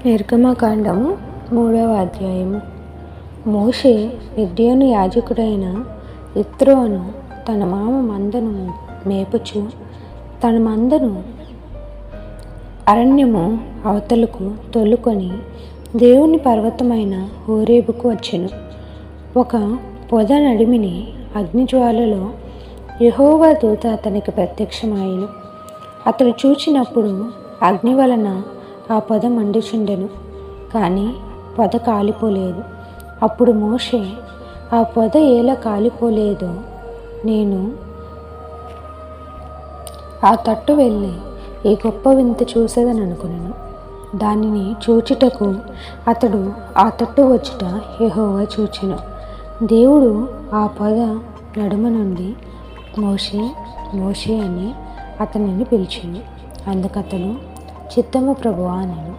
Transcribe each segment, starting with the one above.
నిర్గమకాండము 3వ అధ్యాయము. మోషే మిద్యాను యాజకుడైన యిత్రోను తన మామ మందను మేపుచు తన మందను అరణ్యము అవతలకు తొలుకొని దేవుని పర్వతమైన హోరేబుకు వచ్చెను. ఒక పొద నడిమిని అగ్నిజ్వాలలో యెహోవా దూత అతనికి ప్రత్యక్షమాయెను. అతడు చూచినప్పుడు అగ్ని వలన ఆ పొద మండుచుండెను, కానీ పొద కాలిపోలేదు. అప్పుడు మోషే, ఆ పొద ఎలా కాలిపోలేదో నేను ఆ తట్టు వెళ్ళి ఈ గొప్ప వింత చూసేదని అనుకున్నాను. దానిని చూచుటకు అతడు ఆ తట్టు వచ్చుట యెహోవా చూచెను. దేవుడు ఆ పొద నడుమ నుండి మోషే మోషే అని అతనిని పిలిచెను. అందుకతడు, చిత్తము ప్రభువా నేను.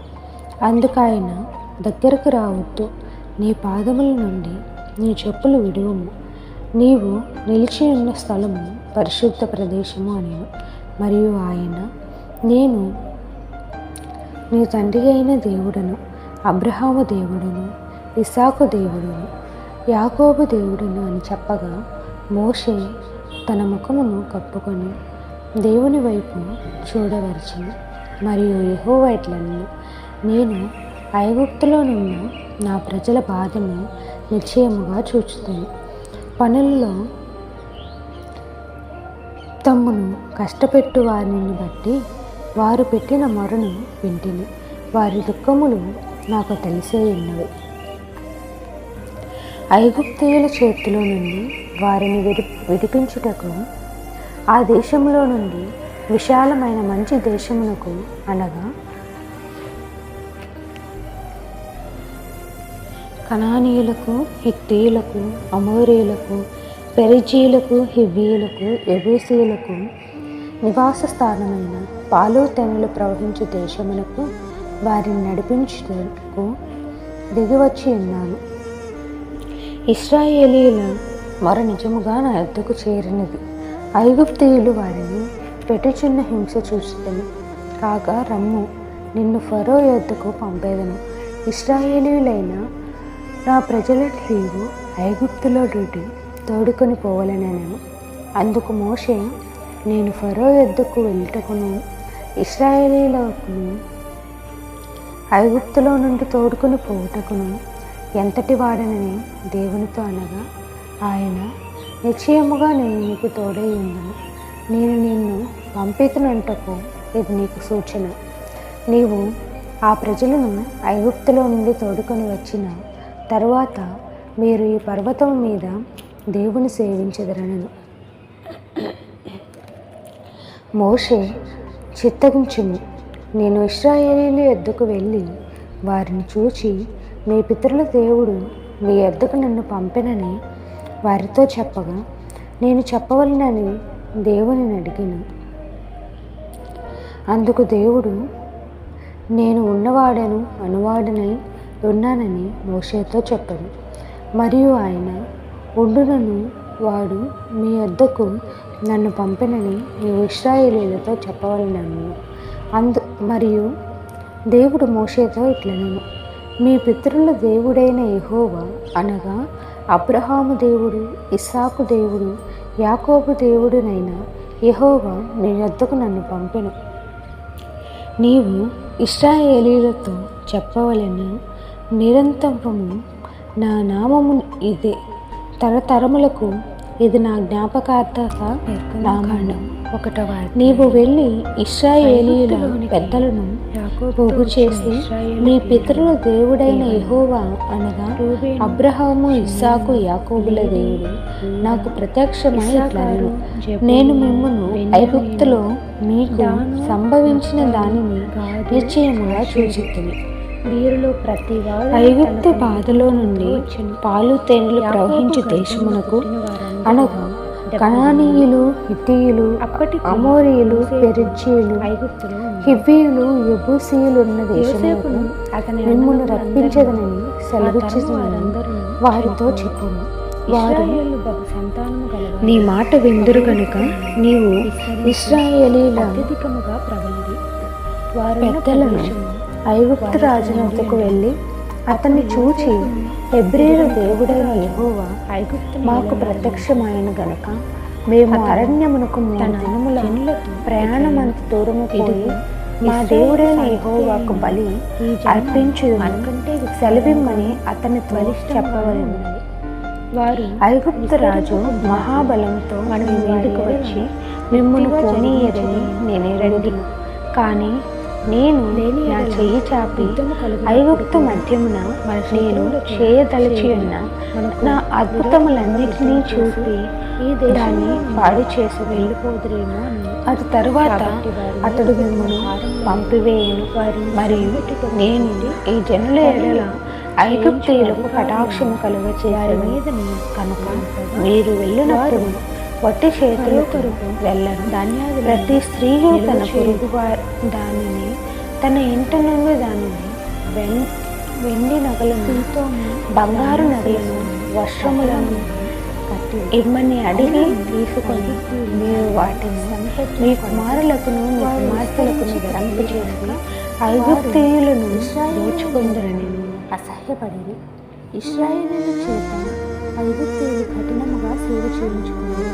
అందుకాయన, దగ్గరకు రావద్దు, నీ పాదముల నుండి నీ చెప్పులు విడువము, నీవు నిలిచి ఉన్న స్థలము పరిశుద్ధ ప్రదేశము అనేను. మరియు ఆయన, నేను నీ తండ్రి అయిన దేవుడను, అబ్రహాము దేవుడును, ఇస్సాకు దేవుడును, యాకోబు దేవుడును అని చెప్పగా మోషే తన ముఖమును కప్పుకొని దేవుని వైపు చూడవలసింది. మరియు యెహోవా ఇట్లనెను, నేను ఐగుప్తులో నున్న నా ప్రజల బాధను నిశ్చయముగా చూచుతాను. పనులలో తమ్మును కష్టపెట్టు వారిని బట్టి వారు పెట్టిన మొరను వింటిని. వారి దుఃఖములు నాకు తెలిసే ఉన్నవి. ఐగుప్తీయుల చేతిలో నుండి వారిని విడిపించుటకు ఆ దేశంలో నుండి విశాలమైన మంచి దేశమునకు, అనగా కనానీయులకు, హిత్తీయులకు, అమోరీయులకు, పెరిజీయులకు, హివ్వీయులకు, యెబూసీయులకు నివాస స్థానమైన పాలు తేనెలు ప్రవహించు దేశమునకు వారిని నడిపించుటకు దిగివచ్చి ఉన్నాను. ఇశ్రాయేలీయుల మొర నిజముగా నా యొద్దకు చేరినది. ఐగుప్తీయులు వారిని పెట్టుచున్న హింస చూసితను. కాగా రమ్ము, నిన్ను ఫరో యొద్దకు పంపేదను. ఇశ్రాయేలీయులైన నా ప్రజలను నీవు ఐగుప్తులో నుండి తోడుకొని పోవాలనెను. అందుకు మోషే, నేను ఫరో యొద్దకు వెళ్ళుటకును ఇశ్రాయేలీయులను ఐగుప్తులో నుండి తోడుకొని పోవుటకును ఎంతటి వాడనని దేవునితో అనగా, ఆయన, నిశ్చయముగా నేను నీకు తోడై ఉన్నాను. నేను నిన్ను పంపితునంటకు ఇది నీకు సూచన. నీవు ఆ ప్రజలను ఐగుప్తులో నుండి తోడుకొని వచ్చిన తరువాత మీరు ఈ పర్వతం మీద దేవుని సేవించెదరనెను. మోషే, చిత్తగించుము, నేను ఇశ్రాయేలీయుల యొద్దకు వెళ్ళి వారిని చూచి, మీ పితరుల దేవుడు మీ యొద్దకు నన్ను పంపెనని వారితో చెప్పగా, నేను చెప్పవలనని దేవుని అడిగాను. అందుకు దేవుడు, నేను ఉన్నవాడను అనువాడనై ఉన్నానని మోషేతో చెప్పాడు. మరియు ఆయన, ఉండునను వాడు మీ వద్దకు నన్ను పంపినని నీవు ఇశ్రాయేలీయులతో చెప్పవలనను. మరియు దేవుడు మోషేతో ఇట్లనెను, మీ పితరుల దేవుడైన యెహోవా, అనగా అబ్రహాము దేవుడు, ఇస్సాకు దేవుడు, యాకోబు దేవుడునైన యెహోవా నీ యొద్దకు నన్ను పంపెను. నీవు ఇశ్రాయేలీయులతో చెప్పవలెను, నిరంతరము నా నామము ఇదే, తరతరములకు ఇది నా జ్ఞాపకార్థక నామం. 1వ నీవు వెళ్ళి ఇశ్రాయేలీయుల పెద్దలను పోగు చేసి, మీ పితరుల దేవుడైన యెహోవా, అనగా అబ్రహాము, ఇస్సాకు, యాకోబుల దేవుడు నాకు ప్రత్యక్షమై ఇట్లనెను, నేను మిమ్మును ఐగుప్తులో మీకు సంభవించిన దానిని నిశ్చయముగా చూచితిని. వీరిలో ప్రతి ఐగుప్తు బాధలో నుండి పాలు తేనెలు ప్రవహించు దేశమునకు, అనగా కనానీయులు, హిత్తీయులు, అమోరీయులు, పెరిజీయులు, హివ్వీయులు, యెబూసీయులు ఉన్న దేశమునకు మిమ్మును రప్పించదనని సెలవిచ్చుచున్నాను వారితో చెప్పుము. వారు నీ మాట విందురు గనుక నీవు ఇశ్రాయేలీయుల పెద్దలను ఐగుప్తు రాజు వద్దకు వెళ్ళి అతన్ని చూచి, హెబ్రీయుల దేవుడైన యెహోవా మాకు ప్రత్యక్షమైన గనుక మేము అరణ్యమునకు 3 దినముల ప్రయాణమంత దూరము పోయి మా దేవుడైన యెహోవాకు బలి అర్పించుదుమని సెలవిమ్మని అతనితో చెప్పవలెను. ఐగుప్తు రాజు మహాబలంతో మీ మీదకు వచ్చి మిమ్మును పోనీయదని నేనెరుగుదును. కానీ నేను నా చెయ్యి చాపి ఐగుప్తు మధ్యమున నేను చేయదలిచి ఉన్న నా అద్భుతములన్నిటినీ చూపి దాన్ని పాడు చేసి వెళ్ళిపోదురేమో అని. అది తరువాత అతడు మిమ్మల్ని పంపివేయను. మరియు నేను ఈ జనుల ఎడల ఐగుప్తీయులకు కటాక్షము కలుగ చేసేదని కనుక మీరు వెళ్ళినప్పుడు వట్టి చేతులతో వెళ్ళరు. ప్రతి స్త్రీయు తన పొరుగు దానిని, తన ఇంటి నుండి దానిని, వెండి నగలను, బంగారు నగలను, వస్త్రములను ఇమ్మని అడిగి తీసుకొని మీరు వాటిని మీ కుమారులకును మీ కుమార్తెలకును రంపు చేసి ఐగుప్తీయులను దోచుకుందరని అసహ్యపడేది. ఇశ్రాయేలీయుల చేత ఐగుప్తీయులు కఠినముగా సేవ చేయించుకున్నారు.